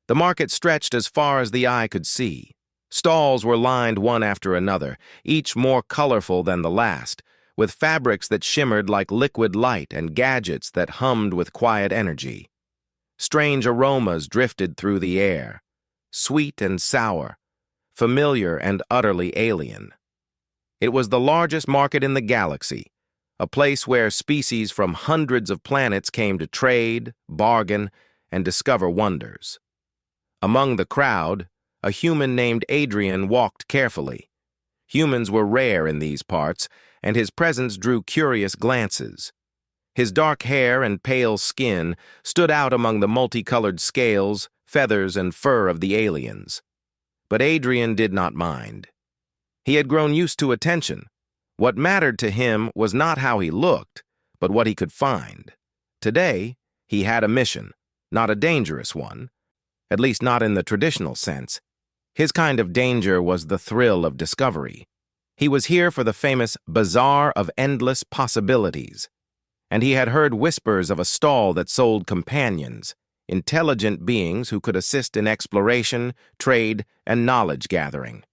The market stretched as far as the eye could see. Stalls were lined one after another, each more colorful than the last, with fabrics that shimmered like liquid light and gadgets that hummed with quiet energy. Strange aromas drifted through the air, sweet and sour, familiar and utterly alien. It was the largest market in the galaxy, a place where species from hundreds of planets came to trade, bargain, and discover wonders. Among the crowd, a human named Adrian walked carefully. Humans were rare in these parts, and his presence drew curious glances. His dark hair and pale skin stood out among the multicolored scales, feathers, and fur of the aliens. But Adrian did not mind. He had grown used to attention. What mattered to him was not how he looked, but what he could find. Today, he had a mission, not a dangerous one, at least not in the traditional sense. His kind of danger was the thrill of discovery. He was here for the famous Bazaar of Endless Possibilities, and he had heard whispers of a stall that sold companions, intelligent beings who could assist in exploration, trade, and knowledge-gathering.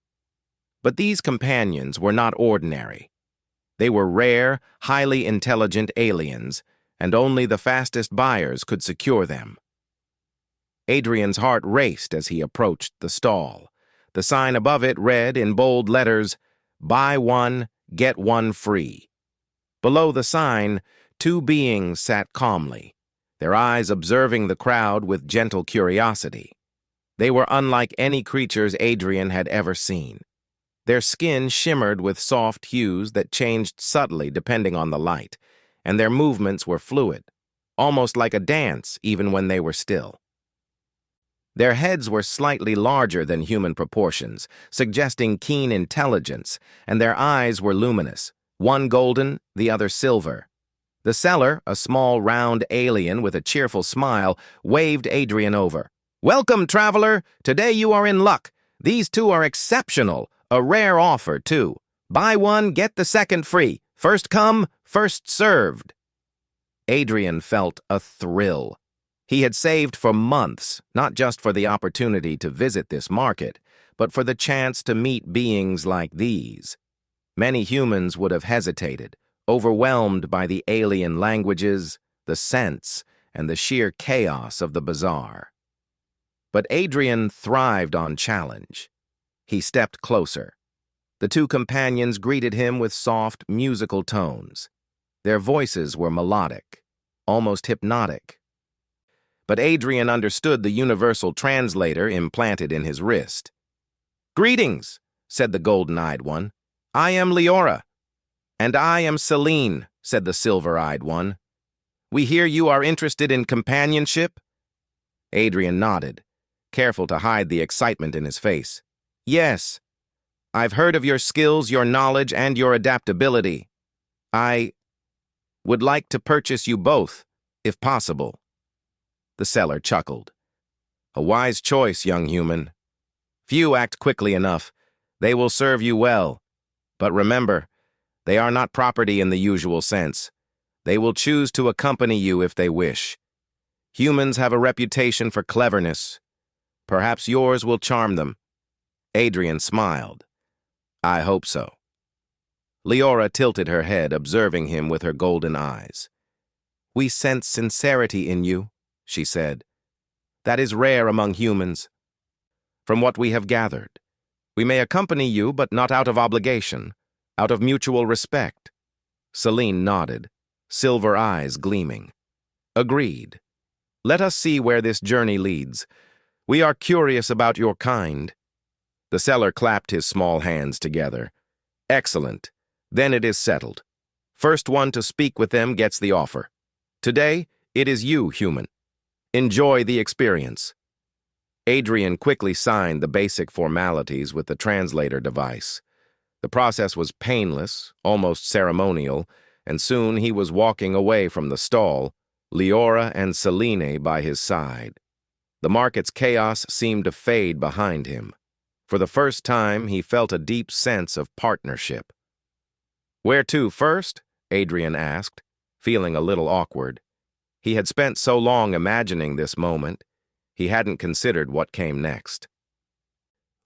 But these companions were not ordinary. They were rare, highly intelligent aliens, and only the fastest buyers could secure them. Adrian's heart raced as he approached the stall. The sign above it read in bold letters, "Buy one, get one free." Below the sign, two beings sat calmly, their eyes observing the crowd with gentle curiosity. They were unlike any creatures Adrian had ever seen. Their skin shimmered with soft hues that changed subtly depending on the light, and their movements were fluid, almost like a dance even when they were still. Their heads were slightly larger than human proportions, suggesting keen intelligence, and their eyes were luminous, one golden, the other silver. The seller, a small, round alien with a cheerful smile, waved Adrian over. "Welcome, traveler! Today you are in luck. These two are exceptional. A rare offer, too. Buy one, get the second free. First come, first served." Adrian felt a thrill. He had saved for months, not just for the opportunity to visit this market, but for the chance to meet beings like these. Many humans would have hesitated, overwhelmed by the alien languages, the scents, and the sheer chaos of the bazaar. But Adrian thrived on challenge. He stepped closer. The two companions greeted him with soft, musical tones. Their voices were melodic, almost hypnotic. But Adrian understood the universal translator implanted in his wrist. "Greetings," said the golden-eyed one. "I am Leora." "And I am Celine," said the silver-eyed one. "We hear you are interested in companionship?" Adrian nodded, careful to hide the excitement in his face. "Yes. I've heard of your skills, your knowledge, and your adaptability. I would like to purchase you both, if possible." The seller chuckled. "A wise choice, young human. Few act quickly enough. They will serve you well. But remember, they are not property in the usual sense. They will choose to accompany you if they wish. Humans have a reputation for cleverness. Perhaps yours will charm them." Adrian smiled. "I hope so." Leora tilted her head, observing him with her golden eyes. "We sense sincerity in you," she said. "That is rare among humans. From what we have gathered, we may accompany you, but not out of obligation, out of mutual respect." Celine nodded, silver eyes gleaming. "Agreed. Let us see where this journey leads. We are curious about your kind." The seller clapped his small hands together. "Excellent. Then it is settled. First one to speak with them gets the offer. Today, it is you, human. Enjoy the experience." Adrian quickly signed the basic formalities with the translator device. The process was painless, almost ceremonial, and soon he was walking away from the stall, Leora and Celine by his side. The market's chaos seemed to fade behind him. For the first time, he felt a deep sense of partnership. "Where to first?" Adrian asked, feeling a little awkward. He had spent so long imagining this moment. He hadn't considered what came next.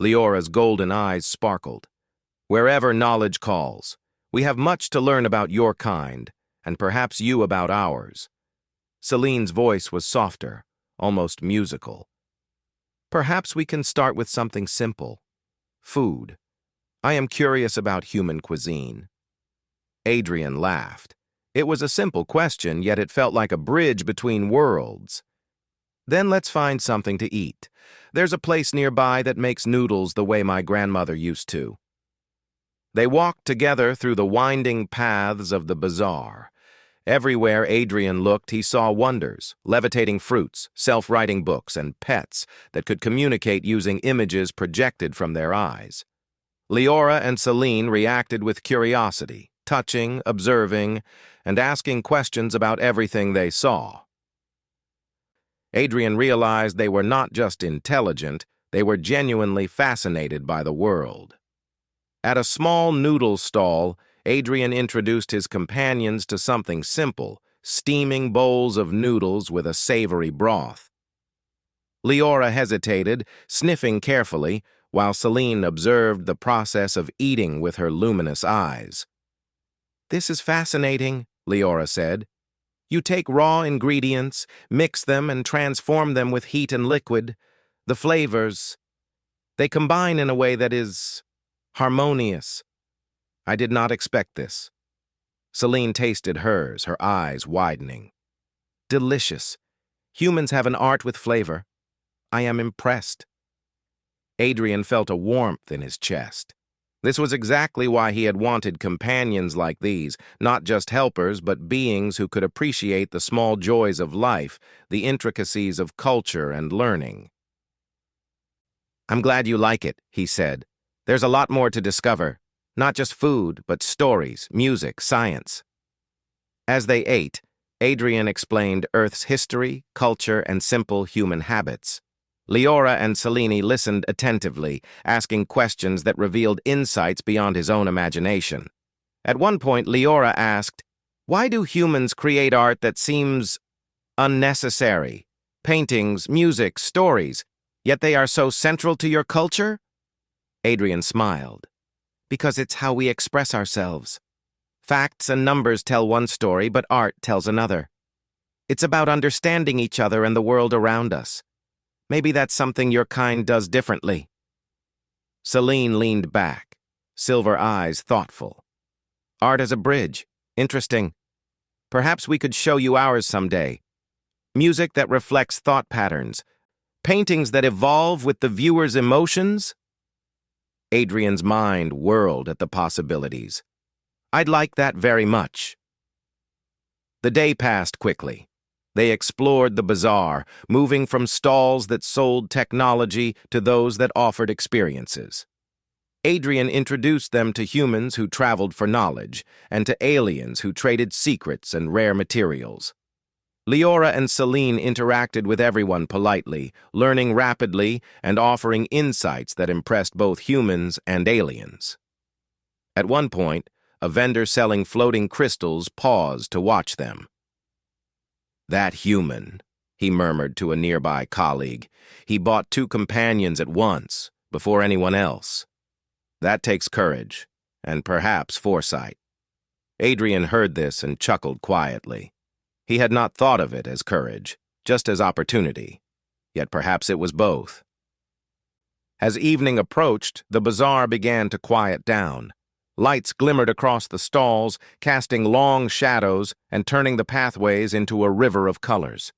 Leora's golden eyes sparkled. Wherever knowledge calls, we have much to learn about your kind, and perhaps you about ours. Celine's voice was softer, almost musical. Perhaps we can start with something simple. Food. I am curious about human cuisine. Adrian laughed. It was a simple question, yet it felt like a bridge between worlds. Then let's find something to eat. There's a place nearby that makes noodles the way my grandmother used to. They walked together through the winding paths of the bazaar. Everywhere Adrian looked, he saw wonders, levitating fruits, self-writing books, and pets that could communicate using images projected from their eyes. Leora and Celine reacted with curiosity, touching, observing, and asking questions about everything they saw. Adrian realized they were not just intelligent, they were genuinely fascinated by the world. At a small noodle stall, Adrian introduced his companions to something simple, steaming bowls of noodles with a savory broth. Leora hesitated, sniffing carefully, while Celine observed the process of eating with her luminous eyes. "This is fascinating," Leora said. "You take raw ingredients, mix them, and transform them with heat and liquid. The flavors, they combine in a way that is harmonious. I did not expect this." Celine tasted hers, her eyes widening. "Delicious. Humans have an art with flavor. I am impressed." Adrian felt a warmth in his chest. This was exactly why he had wanted companions like these, not just helpers, but beings who could appreciate the small joys of life, the intricacies of culture and learning. "I'm glad you like it," he said. "There's a lot more to discover. Not just food, but stories, music, science." As they ate, Adrian explained Earth's history, culture, and simple human habits. Leora and Celine listened attentively, asking questions that revealed insights beyond his own imagination. At one point, Leora asked, "Why do humans create art that seems unnecessary? Paintings, music, stories, yet they are so central to your culture?" Adrian smiled. "Because it's how we express ourselves. Facts and numbers tell one story, but art tells another. It's about understanding each other and the world around us. Maybe that's something your kind does differently." Celine leaned back, silver eyes thoughtful. "Art as a bridge. Interesting. Perhaps we could show you ours someday. Music that reflects thought patterns. Paintings that evolve with the viewer's emotions." Adrian's mind whirled at the possibilities. "I'd like that very much." The day passed quickly. They explored the bazaar, moving from stalls that sold technology to those that offered experiences. Adrian introduced them to humans who traveled for knowledge, and to aliens who traded secrets and rare materials. Leora and Celine interacted with everyone politely, learning rapidly and offering insights that impressed both humans and aliens. At one point, a vendor selling floating crystals paused to watch them. "That human," he murmured to a nearby colleague. "He bought 2 companions at once, before anyone else. That takes courage, and perhaps foresight." Adrian heard this and chuckled quietly. He had not thought of it as courage, just as opportunity. Yet perhaps it was both. As evening approached, the bazaar began to quiet down. Lights glimmered across the stalls, casting long shadows and turning the pathways into a river of colors.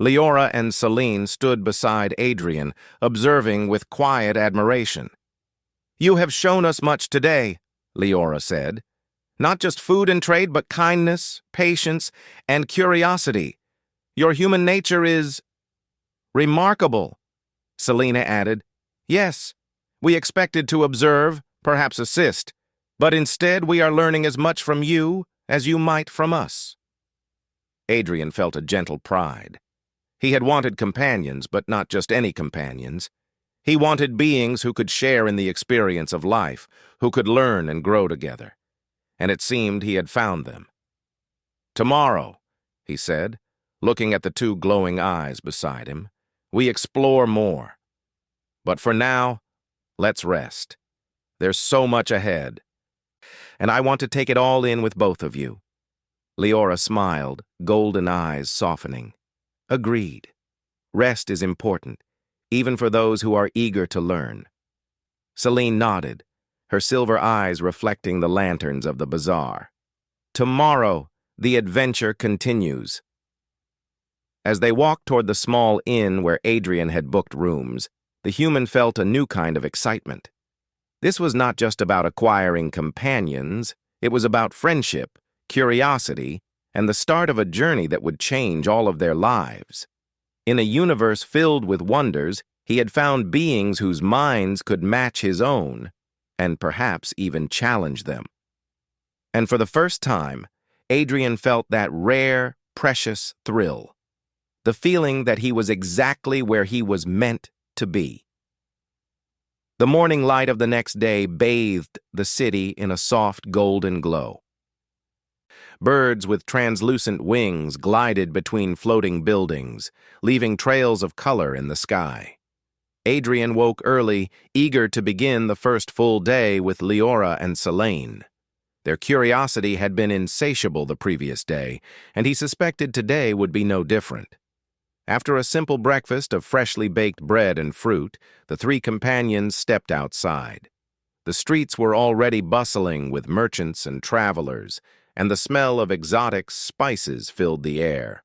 Leora and Celine stood beside Adrian, observing with quiet admiration. "You have shown us much today," Leora said. "Not just food and trade, but kindness, patience, and curiosity. Your human nature is remarkable." Selena added, "Yes, we expected to observe, perhaps assist, but instead we are learning as much from you as you might from us." Adrian felt a gentle pride. He had wanted companions, but not just any companions. He wanted beings who could share in the experience of life, who could learn and grow together. And it seemed he had found them. "Tomorrow," he said, looking at the 2 glowing eyes beside him, We explore more. But for now, let's rest. There's so much ahead, and I want to take it all in with both of you." Leora smiled, golden eyes softening. "Agreed. Rest is important, even for those who are eager to learn." Celine nodded, her silver eyes reflecting the lanterns of the bazaar. "Tomorrow, the adventure continues." As they walked toward the small inn where Adrian had booked rooms, the human felt a new kind of excitement. This was not just about acquiring companions, it was about friendship, curiosity, and the start of a journey that would change all of their lives. In a universe filled with wonders, he had found beings whose minds could match his own, and perhaps even challenge them. And for the first time, Adrian felt that rare, precious thrill, the feeling that he was exactly where he was meant to be. The morning light of the next day bathed the city in a soft golden glow. Birds with translucent wings glided between floating buildings, leaving trails of color in the sky. Adrian woke early, eager to begin the first full day with Leora and Selene. Their curiosity had been insatiable the previous day, and he suspected today would be no different. After a simple breakfast of freshly baked bread and fruit, the three companions stepped outside. The streets were already bustling with merchants and travelers, and the smell of exotic spices filled the air.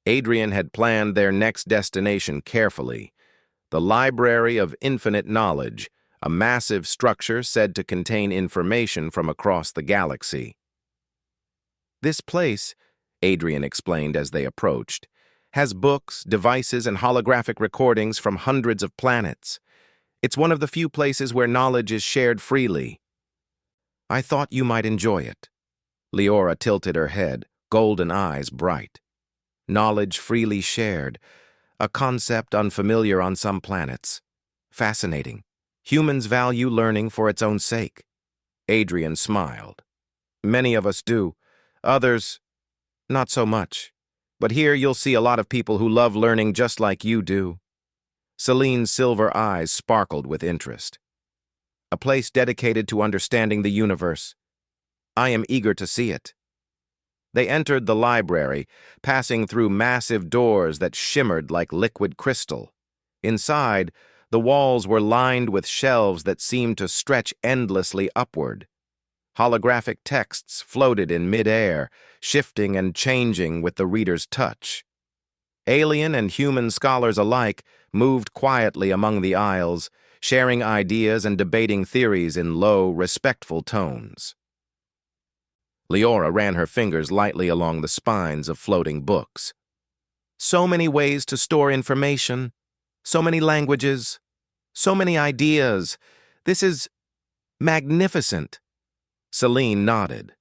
Adrian had planned their next destination carefully, the Library of Infinite Knowledge, a massive structure said to contain information from across the galaxy. "This place," Adrian explained as they approached, "has books, devices, and holographic recordings from hundreds of planets. It's one of the few places where knowledge is shared freely. I thought you might enjoy it." Leora tilted her head, golden eyes bright. Knowledge freely shared, a concept unfamiliar on some planets. Fascinating. Humans value learning for its own sake. Adrian smiled. "Many of us do. Others, not so much. But here you'll see a lot of people who love learning just like you do." Celine's silver eyes sparkled with interest. "A place dedicated to understanding the universe. I am eager to see it." They entered the library, passing through massive doors that shimmered like liquid crystal. Inside, the walls were lined with shelves that seemed to stretch endlessly upward. Holographic texts floated in mid-air, shifting and changing with the reader's touch. Alien and human scholars alike moved quietly among the aisles, sharing ideas and debating theories in low, respectful tones. Leora ran her fingers lightly along the spines of floating books. "So many ways to store information, so many languages, so many ideas. This is magnificent." Selene nodded.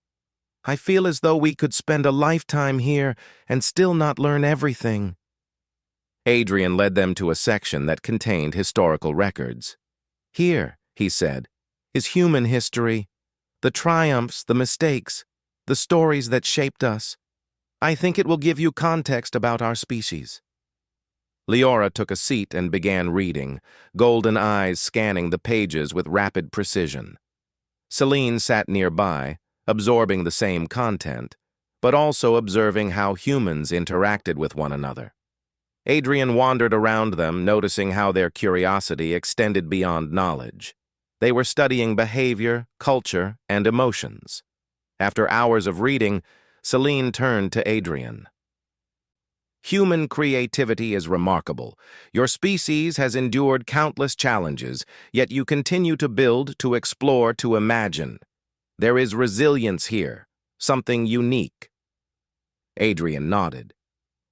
"I feel as though we could spend a lifetime here and still not learn everything." Adrian led them to a section that contained historical records. "Here," he said, "is human history, the triumphs, the mistakes, the stories that shaped us. I think it will give you context about our species." Leora took a seat and began reading, golden eyes scanning the pages with rapid precision. Selene sat nearby, absorbing the same content, but also observing how humans interacted with one another. Adrian wandered around them, noticing how their curiosity extended beyond knowledge. They were studying behavior, culture, and emotions. After hours of reading, Selene turned to Adrian. "Human creativity is remarkable. Your species has endured countless challenges, yet you continue to build, to explore, to imagine. There is resilience here, something unique." Adrian nodded.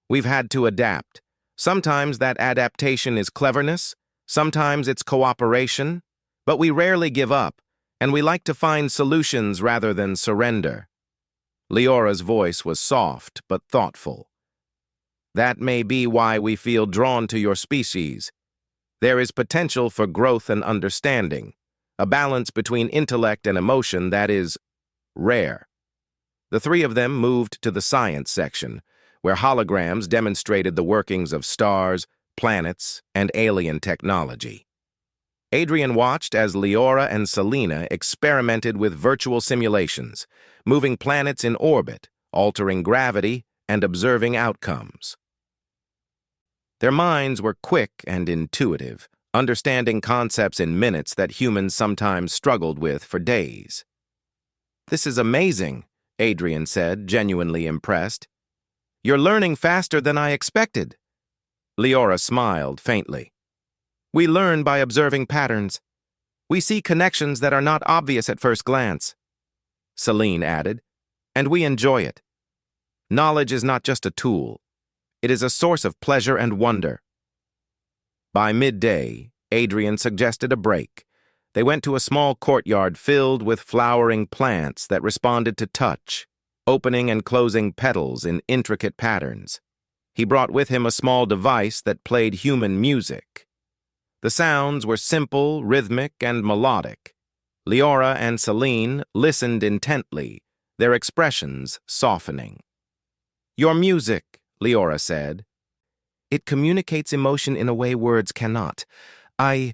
"We've had to adapt. Sometimes that adaptation is cleverness, sometimes it's cooperation, but we rarely give up, and we like to find solutions rather than surrender." Leora's voice was soft but thoughtful. "That may be why we feel drawn to your species. There is potential for growth and understanding, a balance between intellect and emotion that is rare." The three of them moved to the science section, where holograms demonstrated the workings of stars, planets, and alien technology. Adrian watched as Leora and Selena experimented with virtual simulations, moving planets in orbit, altering gravity, and observing outcomes. Their minds were quick and intuitive, understanding concepts in minutes that humans sometimes struggled with for days. "This is amazing," Adrian said, genuinely impressed. "You're learning faster than I expected." Leora smiled faintly. "We learn by observing patterns. We see connections that are not obvious at first glance," Selene added, "and we enjoy it. Knowledge is not just a tool. It is a source of pleasure and wonder." By midday, Adrian suggested a break. They went to a small courtyard filled with flowering plants that responded to touch, opening and closing petals in intricate patterns. He brought with him a small device that played human music. The sounds were simple, rhythmic, and melodic. Leora and Selene listened intently, their expressions softening. "Your music," Leora said. "It communicates emotion in a way words cannot. I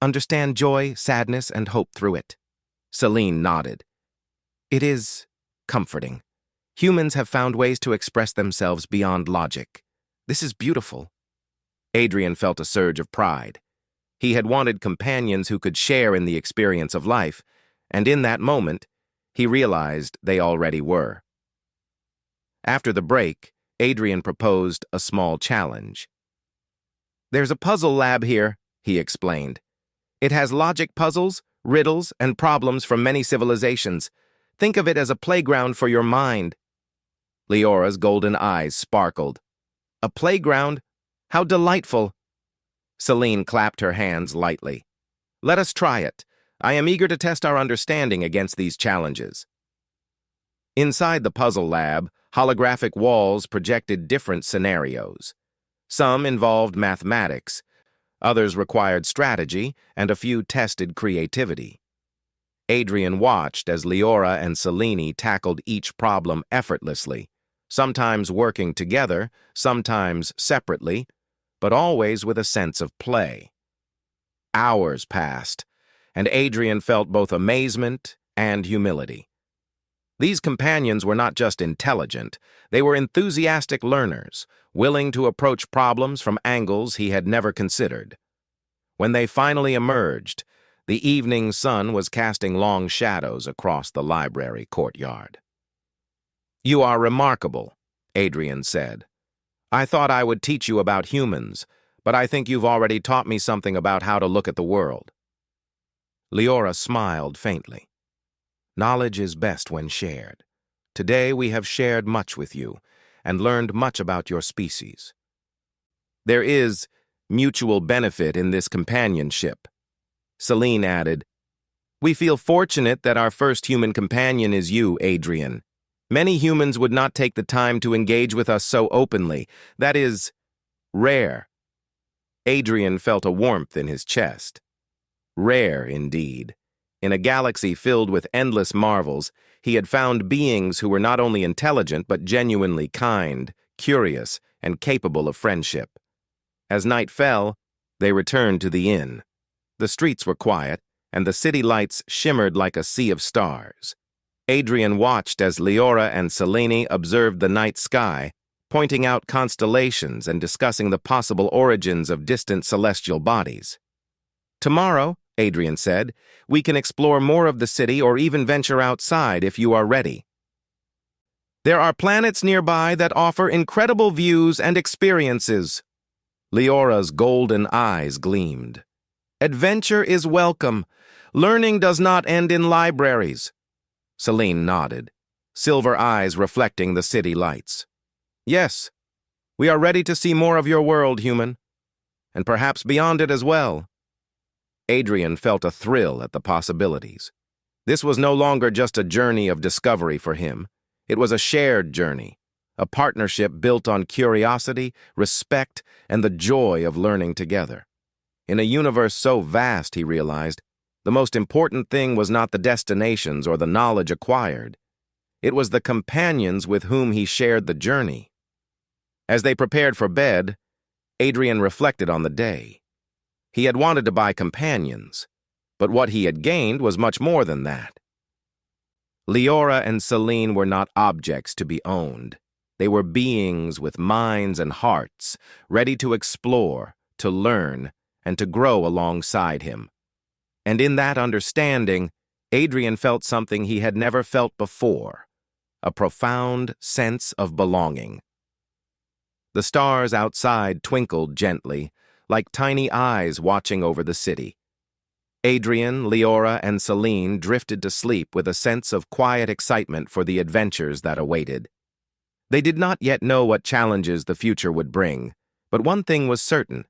understand joy, sadness, and hope through it." Selene nodded. "It is comforting. Humans have found ways to express themselves beyond logic. This is beautiful." Adrian felt a surge of pride. He had wanted companions who could share in the experience of life, and in that moment, he realized they already were. After the break, Adrian proposed a small challenge. "There's a puzzle lab here," he explained. "It has logic puzzles, riddles, and problems from many civilizations. Think of it as a playground for your mind." Leora's golden eyes sparkled. "A playground? How delightful!" Selene clapped her hands lightly. "Let us try it. I am eager to test our understanding against these challenges." Inside the puzzle lab, holographic walls projected different scenarios. Some involved mathematics, others required strategy, and a few tested creativity. Adrian watched as Leora and Selene tackled each problem effortlessly, sometimes working together, sometimes separately, but always with a sense of play. Hours passed, and Adrian felt both amazement and humility. These companions were not just intelligent, they were enthusiastic learners, willing to approach problems from angles he had never considered. When they finally emerged, the evening sun was casting long shadows across the library courtyard. "You are remarkable," Adrian said. "I thought I would teach you about humans, but I think you've already taught me something about how to look at the world." Leora smiled faintly. "Knowledge is best when shared. Today we have shared much with you and learned much about your species. There is mutual benefit in this companionship," Selene added. "We feel fortunate that our first human companion is you, Adrian. Many humans would not take the time to engage with us so openly. That is rare." Adrian felt a warmth in his chest. Rare, indeed. In a galaxy filled with endless marvels, he had found beings who were not only intelligent but genuinely kind, curious, and capable of friendship. As night fell, they returned to the inn. The streets were quiet, and the city lights shimmered like a sea of stars. Adrian watched as Leora and Selene observed the night sky, pointing out constellations and discussing the possible origins of distant celestial bodies. "Tomorrow," Adrian said, "we can explore more of the city or even venture outside if you are ready. There are planets nearby that offer incredible views and experiences." Leora's golden eyes gleamed. "Adventure is welcome. Learning does not end in libraries." Selene nodded, silver eyes reflecting the city lights. "Yes, we are ready to see more of your world, human, and perhaps beyond it as well." Adrian felt a thrill at the possibilities. This was no longer just a journey of discovery for him. It was a shared journey, a partnership built on curiosity, respect, and the joy of learning together. In a universe so vast, he realized, the most important thing was not the destinations or the knowledge acquired. It was the companions with whom he shared the journey. As they prepared for bed, Adrian reflected on the day. He had wanted to buy companions, but what he had gained was much more than that. Leora and Celine were not objects to be owned. They were beings with minds and hearts, ready to explore, to learn, and to grow alongside him. And in that understanding, Adrian felt something he had never felt before, a profound sense of belonging. The stars outside twinkled gently, like tiny eyes watching over the city. Adrian, Leora, and Celine drifted to sleep with a sense of quiet excitement for the adventures that awaited. They did not yet know what challenges the future would bring, but one thing was certain.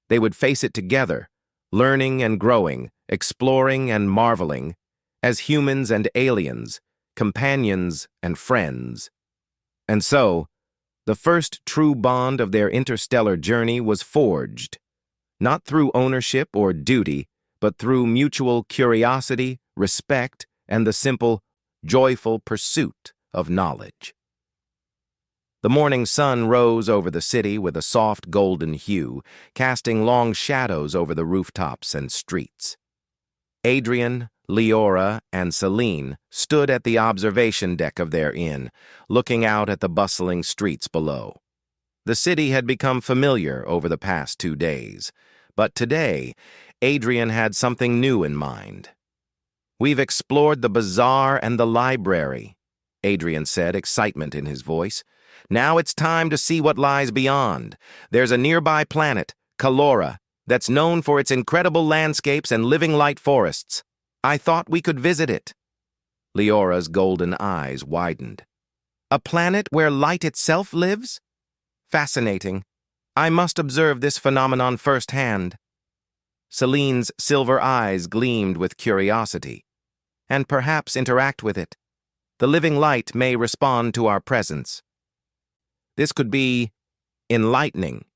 They would face it together, learning and growing, exploring and marveling, as humans and aliens, companions and friends. And so, the first true bond of their interstellar journey was forged, not through ownership or duty, but through mutual curiosity, respect, and the simple, joyful pursuit of knowledge. The morning sun rose over the city with a soft golden hue, casting long shadows over the rooftops and streets. Adrian, Leora, and Celine stood at the observation deck of their inn, looking out at the bustling streets below. The city had become familiar over the past 2 days, but today, Adrian had something new in mind. "We've explored the bazaar and the library," Adrian said, excitement in his voice. "Now it's time to see what lies beyond. There's a nearby planet, Kalora, that's known for its incredible landscapes and living light forests. I thought we could visit it." Leora's golden eyes widened. "A planet where light itself lives? Fascinating. I must observe this phenomenon firsthand." Celine's silver eyes gleamed with curiosity. "And perhaps interact with it. The living light may respond to our presence." "This could be enlightening."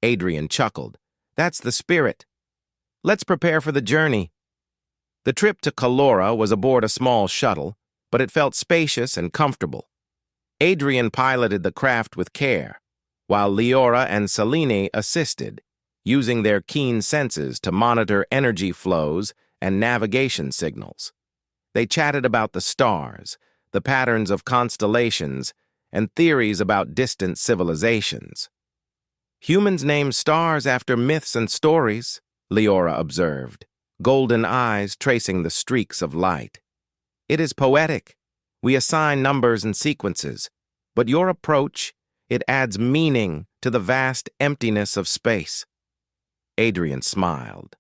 Adrian chuckled. "That's the spirit. Let's prepare for the journey." The trip to Kalora was aboard a small shuttle, but it felt spacious and comfortable. Adrian piloted the craft with care, while Leora and Celine assisted, using their keen senses to monitor energy flows and navigation signals. They chatted about the stars, the patterns of constellations, and theories about distant civilizations. "Humans name stars after myths and stories," Leora observed, golden eyes tracing the streaks of light. "It is poetic. We assign numbers and sequences, but your approach, it adds meaning to the vast emptiness of space." Adrian smiled.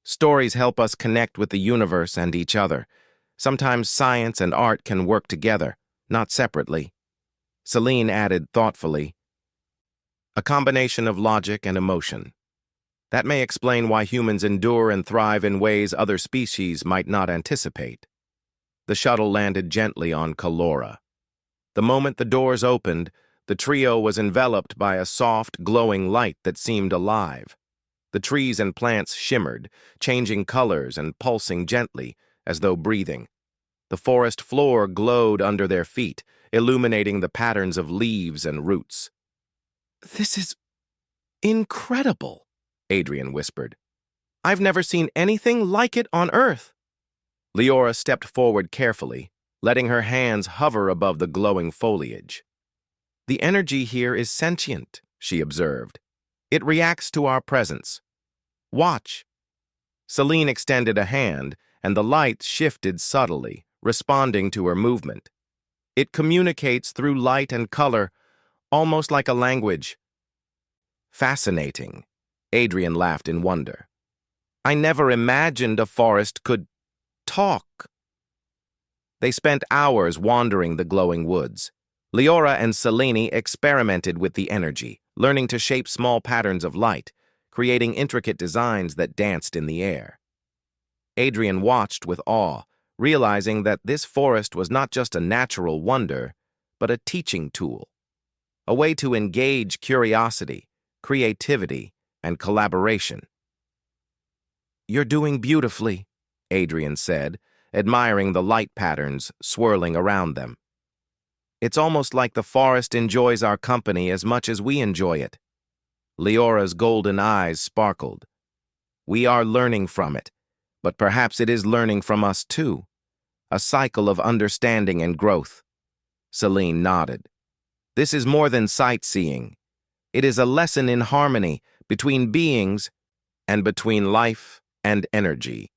"Stories help us connect with the universe and each other. Sometimes science and art can work together, not separately." Celine added thoughtfully, "A combination of logic and emotion. That may explain why humans endure and thrive in ways other species might not anticipate." The shuttle landed gently on Kalora. The moment the doors opened, the trio was enveloped by a soft, glowing light that seemed alive. The trees and plants shimmered, changing colors and pulsing gently, as though breathing. The forest floor glowed under their feet, illuminating the patterns of leaves and roots. "This is incredible," Adrian whispered. "I've never seen anything like it on Earth." Leora stepped forward carefully, letting her hands hover above the glowing foliage. "The energy here is sentient," she observed. "It reacts to our presence. Watch." Celine extended a hand, and the light shifted subtly, responding to her movement. "It communicates through light and color, almost like a language." "Fascinating," Adrian laughed in wonder. "I never imagined a forest could talk." They spent hours wandering the glowing woods. Leora and Celine experimented with the energy, learning to shape small patterns of light, creating intricate designs that danced in the air. Adrian watched with awe, realizing that this forest was not just a natural wonder, but a teaching tool, a way to engage curiosity, creativity, and collaboration. "You're doing beautifully," Adrian said, admiring the light patterns swirling around them. "It's almost like the forest enjoys our company as much as we enjoy it." Leora's golden eyes sparkled. We are learning from it, but perhaps it is learning from us too. A cycle of understanding and growth. Celine nodded. This is more than sightseeing. It is a lesson in harmony between beings and between life and energy.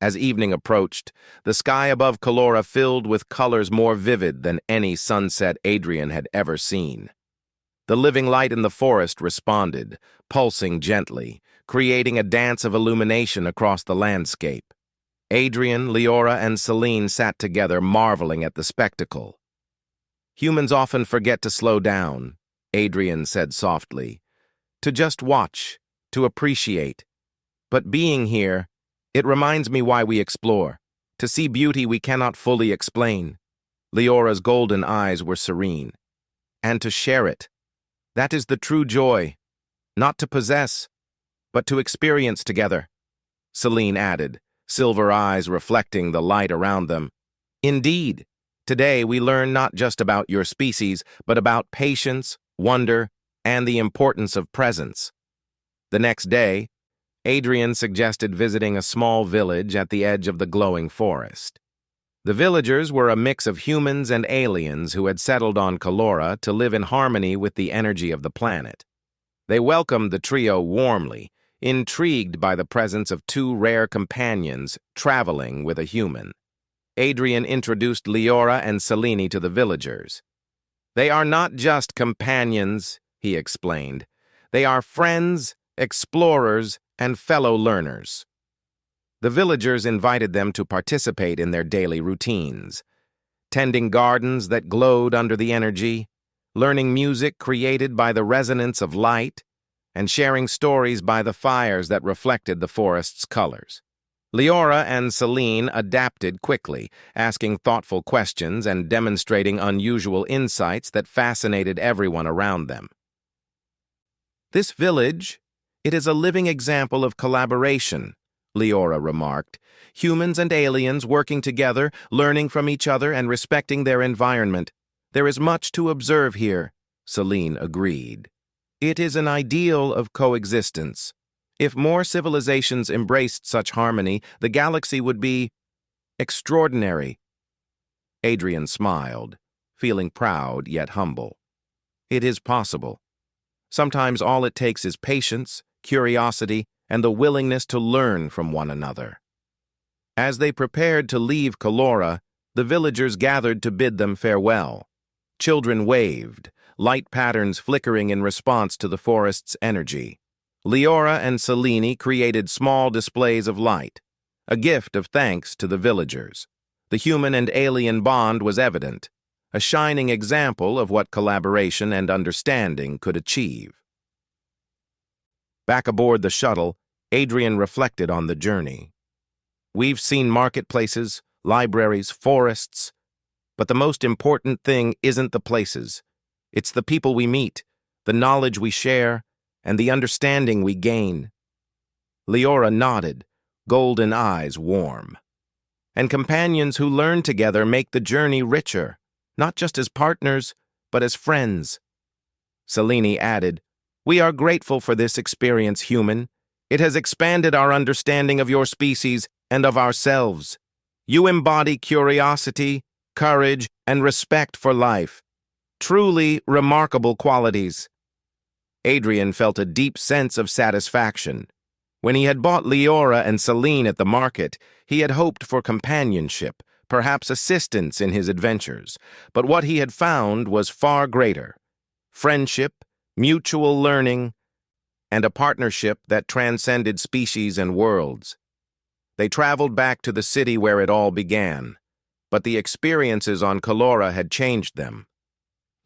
As evening approached, the sky above Calora filled with colors more vivid than any sunset Adrian had ever seen. The living light in the forest responded, pulsing gently, creating a dance of illumination across the landscape. Adrian, Leora, and Celine sat together, marveling at the spectacle. Humans often forget to slow down, Adrian said softly. To just watch, to appreciate. But being here, it reminds me why we explore, to see beauty we cannot fully explain. Leora's golden eyes were serene. And to share it. That is the true joy, not to possess, but to experience together, Celine added, silver eyes reflecting the light around them. Indeed, today we learn not just about your species, but about patience, wonder, and the importance of presence. The next day, Adrian suggested visiting a small village at the edge of the glowing forest. The villagers were a mix of humans and aliens who had settled on Calora to live in harmony with the energy of the planet. They welcomed the trio warmly, intrigued by the presence of two rare companions traveling with a human. Adrian introduced Leora and Celine to the villagers. They are not just companions, he explained. They are friends, explorers, and fellow learners. The villagers invited them to participate in their daily routines, tending gardens that glowed under the energy, learning music created by the resonance of light, and sharing stories by the fires that reflected the forest's colors. Leora and Celine adapted quickly, asking thoughtful questions and demonstrating unusual insights that fascinated everyone around them. This village, it is a living example of collaboration, Leora remarked. Humans and aliens working together, learning from each other and respecting their environment. There is much to observe here, Celine agreed. It is an ideal of coexistence. If more civilizations embraced such harmony, the galaxy would be extraordinary. Adrian smiled, feeling proud yet humble. It is possible. Sometimes all it takes is patience, curiosity, and the willingness to learn from one another. As they prepared to leave Calora, the villagers gathered to bid them farewell. Children waved, light patterns flickering in response to the forest's energy. Leora and Celine created small displays of light, a gift of thanks to the villagers. The human and alien bond was evident, a shining example of what collaboration and understanding could achieve. Back aboard the shuttle, Adrian reflected on the journey. We've seen marketplaces, libraries, forests, but the most important thing isn't the places. It's the people we meet, the knowledge we share, and the understanding we gain. Leora nodded, golden eyes warm. And companions who learn together make the journey richer, not just as partners, but as friends. Celine added, We are grateful for this experience, human. It has expanded our understanding of your species and of ourselves. You embody curiosity, courage, and respect for life. Truly remarkable qualities. Adrian felt a deep sense of satisfaction. When he had bought Leora and Celine at the market, he had hoped for companionship, perhaps assistance in his adventures. But what he had found was far greater. Friendship, mutual learning, and a partnership that transcended species and worlds. They traveled back to the city where it all began, but the experiences on Calora had changed them.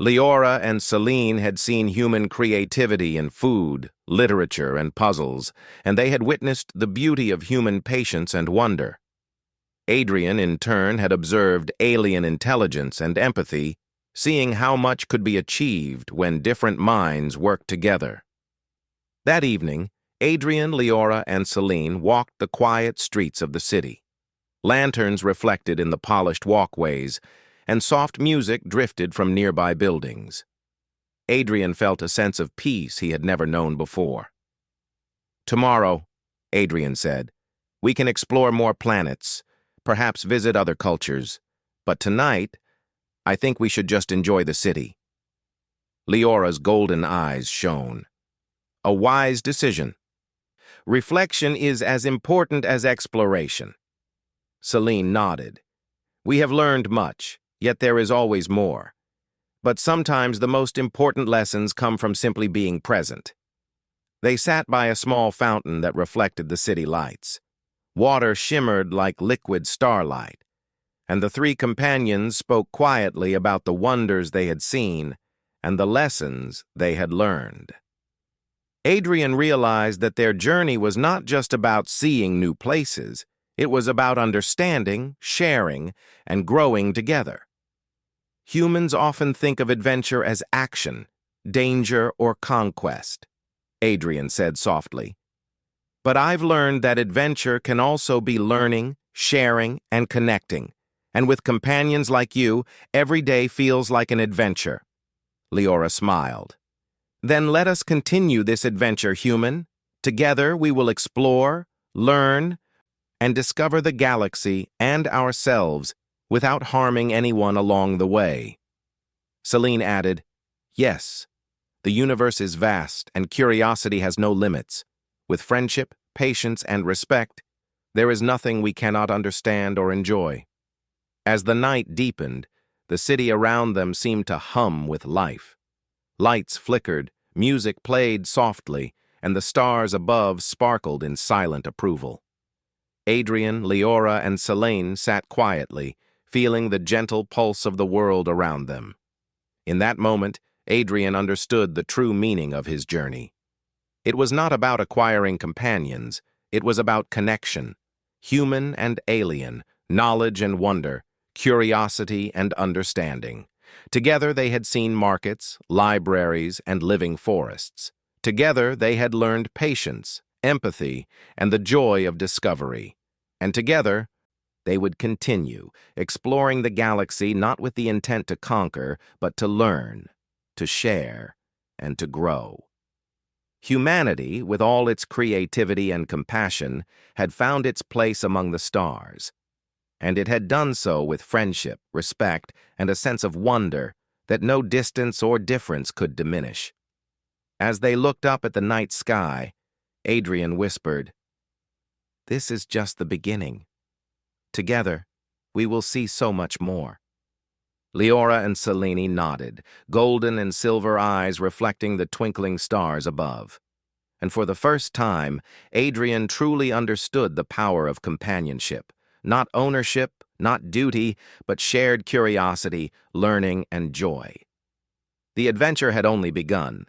Leora and Celine had seen human creativity in food, literature, and puzzles, and they had witnessed the beauty of human patience and wonder. Adrian, in turn, had observed alien intelligence and empathy, seeing how much could be achieved when different minds worked together. That evening, Adrian, Leora, and Celine walked the quiet streets of the city. Lanterns reflected in the polished walkways, and soft music drifted from nearby buildings. Adrian felt a sense of peace he had never known before. "Tomorrow," Adrian said, "we can explore more planets, perhaps visit other cultures. But tonight, I think we should just enjoy the city." Leora's golden eyes shone. "A wise decision. Reflection is as important as exploration." Celine nodded. "We have learned much, yet there is always more. But sometimes the most important lessons come from simply being present." They sat by a small fountain that reflected the city lights. Water shimmered like liquid starlight, and the three companions spoke quietly about the wonders they had seen and the lessons they had learned. Adrian realized that their journey was not just about seeing new places, it was about understanding, sharing, and growing together. Humans often think of adventure as action, danger, or conquest, Adrian said softly. But I've learned that adventure can also be learning, sharing, and connecting. And with companions like you, every day feels like an adventure. Leora smiled. "Then let us continue this adventure, human. Together we will explore, learn, and discover the galaxy and ourselves without harming anyone along the way." Celine added, "Yes, the universe is vast and curiosity has no limits. With friendship, patience, and respect, there is nothing we cannot understand or enjoy." As the night deepened, the city around them seemed to hum with life. Lights flickered, music played softly, and the stars above sparkled in silent approval. Adrian, Leora, and Celine sat quietly, feeling the gentle pulse of the world around them. In that moment, Adrian understood the true meaning of his journey. It was not about acquiring companions, it was about connection, human and alien, knowledge and wonder, curiosity and understanding. Together they had seen markets, libraries, and living forests. Together they had learned patience, empathy, and the joy of discovery. And together they would continue, exploring the galaxy not with the intent to conquer, but to learn, to share, and to grow. Humanity, with all its creativity and compassion, had found its place among the stars. And it had done so with friendship, respect, and a sense of wonder that no distance or difference could diminish. As they looked up at the night sky, Adrian whispered, "This is just the beginning. Together, we will see so much more." Leora and Celine nodded, golden and silver eyes reflecting the twinkling stars above. And for the first time, Adrian truly understood the power of companionship. Not ownership, not duty, but shared curiosity, learning, and joy. The adventure had only begun.